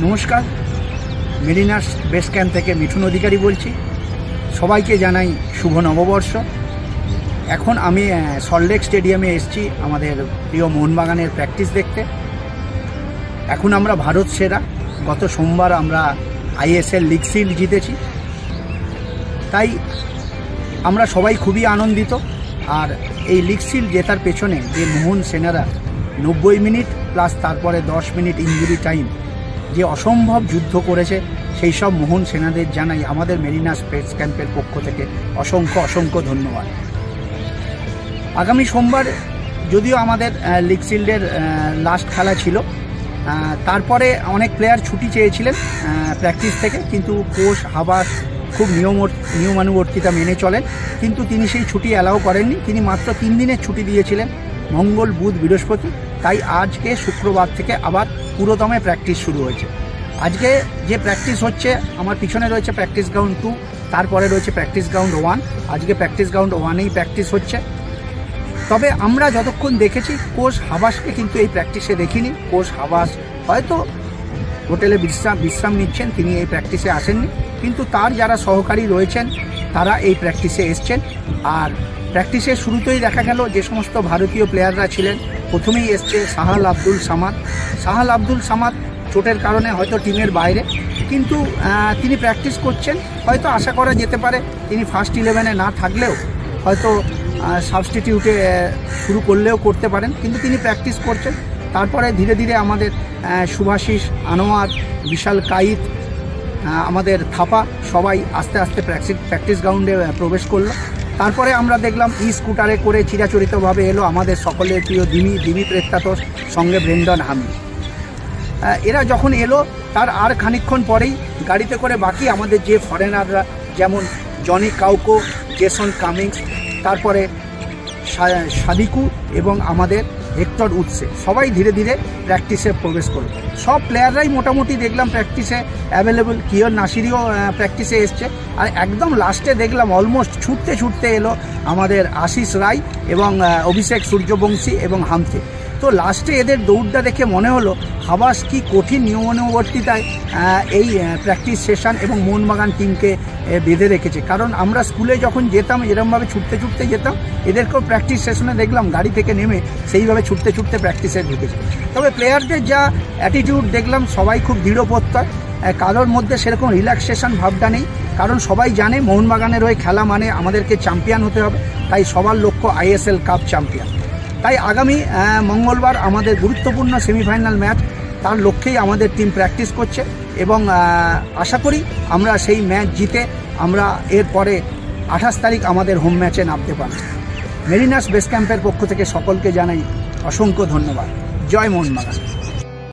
নমস্কার, মেরিনাস base camp থেকে মিঠুন অধিকারী বলছি। সবাইকে জানাই শুভ নববর্ষ। এখন আমি সল্টলেক স্টেডিয়ামে এসেছি আমাদের প্রিয় মোহনবাগানের প্র্যাকটিস দেখতে। এখন আমরা ভারত সেরা। গত সোমবার আমরা আইএসএল লিগ শিল্ড জিতেছি, তাই আমরা সবাই খুবই আনন্দিত। আর এই লিগ শিল্ড জেতার পেছনে যে মোহন সেনারা 90 মিনিট প্লাস তারপরে 10 মিনিট ইনজুরি টাইম যে অসম্ভব যুদ্ধ করেছে, সেই সব মোহন সেনাদের জানাই আমাদের মেরিনাস বেস ক্যাম্পের পক্ষ থেকে অসংখ্য ধন্যবাদ। আগামী সোমবার যদিও আমাদের লিগ শিল্ডের লাস্ট খেলা ছিল, তারপরে অনেক প্লেয়ার ছুটি চেয়েছিলেন প্র্যাকটিস থেকে, কিন্তু কোচ হাবাস খুব নিয়মানুবর্তিতা মেনে চলেন, কিন্তু তিনি সেই ছুটি অ্যালাউ করেননি। তিনি মাত্র 3 দিনের ছুটি দিয়েছিলেন, মঙ্গল, বুধ, বৃহস্পতি। তাই আজকে শুক্রবার থেকে আবার পুরোদমে প্র্যাকটিস শুরু হয়েছে। আজকে যে প্র্যাকটিস হচ্ছে, আমার পিছনে রয়েছে প্র্যাকটিস গ্রাউন্ড 2, তারপরে রয়েছে প্র্যাকটিস গ্রাউন্ড 1। আজকে প্র্যাকটিস গ্রাউন্ড 1-এই প্র্যাকটিস হচ্ছে। তবে আমরা যতক্ষণ দেখেছি, কোচ হাবাসকে কিন্তু এই প্র্যাকটিসে দেখিনি। কোচ হাবাস হয়তো হোটেলে বিশ্রাম নিচ্ছেন, তিনি এই প্র্যাকটিসে আসেননি, কিন্তু তার যারা সহকারী রয়েছেন তারা এই প্র্যাকটিসে এসছেন। আর প্র্যাকটিসের শুরুতেই দেখা গেল যে সমস্ত ভারতীয় প্লেয়াররা ছিলেন, প্রথমেই এসছে সাহাল আব্দুল সামাদ। চোটের কারণে হয়তো টিমের বাইরে, কিন্তু তিনি প্র্যাকটিস করছেন। হয়তো আশা করা যেতে পারে তিনি ফার্স্ট 11-এ না থাকলেও হয়তো সাবস্টিটিউটে শুরু করলেও করতে পারেন, কিন্তু তিনি প্র্যাকটিস করছেন। তারপরে ধীরে ধীরে আমাদের শুভাশিস, আনোয়ার, বিশাল কাইত, আমাদের থাপা সবাই আস্তে আস্তে প্র্যাকটিস গ্রাউন্ডে প্রবেশ করলো। তারপরে আমরা দেখলাম স্কুটারে করে চিরাচরিতভাবে এলো আমাদের সকলের প্রিয় দিমি প্রেত্তাতোষ, সঙ্গে ব্রেন্ডন হামি। এরা যখন এলো তার আর খানিকক্ষণ পরেই গাড়িতে করে বাকি আমাদের যে ফরেনাররা, যেমন জনি কাউকো, জেসন কামিংস, তারপরে সাদিকু এবং আমাদের হেক্টর উৎসে, সবাই ধীরে ধীরে প্র্যাকটিসে প্রবেশ করলো। সব প্লেয়াররাই মোটামুটি দেখলাম প্র্যাকটিসে অ্যাভেলেবল। কিয়র নাসিরিও প্র্যাকটিসে এসছে। আর একদম লাস্টে দেখলাম অলমোস্ট ছুটতে এলো আমাদের আশিস রায় এবং অভিষেক সূর্যবংশী এবং হামতে। তো লাস্টে এদের দৌড়টা দেখে মনে হলো হাবাস কি কঠিন নিয়মানুবর্তিতায় এই প্র্যাকটিস সেশন এবং মোহনবাগান টিমকে বেঁধে রেখেছে। কারণ আমরা স্কুলে যখন যেতাম এরকমভাবে ছুটতে যেতাম, এদেরকেও প্র্যাকটিস সেশনে দেখলাম গাড়ি থেকে নেমে সেইভাবে ছুটতে প্র্যাকটিসে ঢুকেছে। তবে প্লেয়ারদের যা অ্যাটিটিউড দেখলাম, সবাই খুব দৃঢ় প্রত্যয়, কারোর মধ্যে সেরকম রিল্যাক্সেশন ভাবটা নেই। কারণ সবাই জানে মোহনবাগানের হয়ে খেলা মানে আমাদেরকে চ্যাম্পিয়ন হতে হবে, তাই সবার লক্ষ্য আইএসএল কাপ চ্যাম্পিয়ন। তাই আগামী মঙ্গলবার আমাদের গুরুত্বপূর্ণ সেমিফাইনাল ম্যাচ, তার লক্ষ্যেই আমাদের টিম প্র্যাকটিস করছে এবং আশা করি আমরা সেই ম্যাচ জিতে আমরা এরপরে 28 তারিখ আমাদের হোম ম্যাচে নামতে পারব। মেরিনাস বেস ক্যাম্পের পক্ষ থেকে সকলকে জানাই অসংখ্য ধন্যবাদ। জয় মোহনবাগান।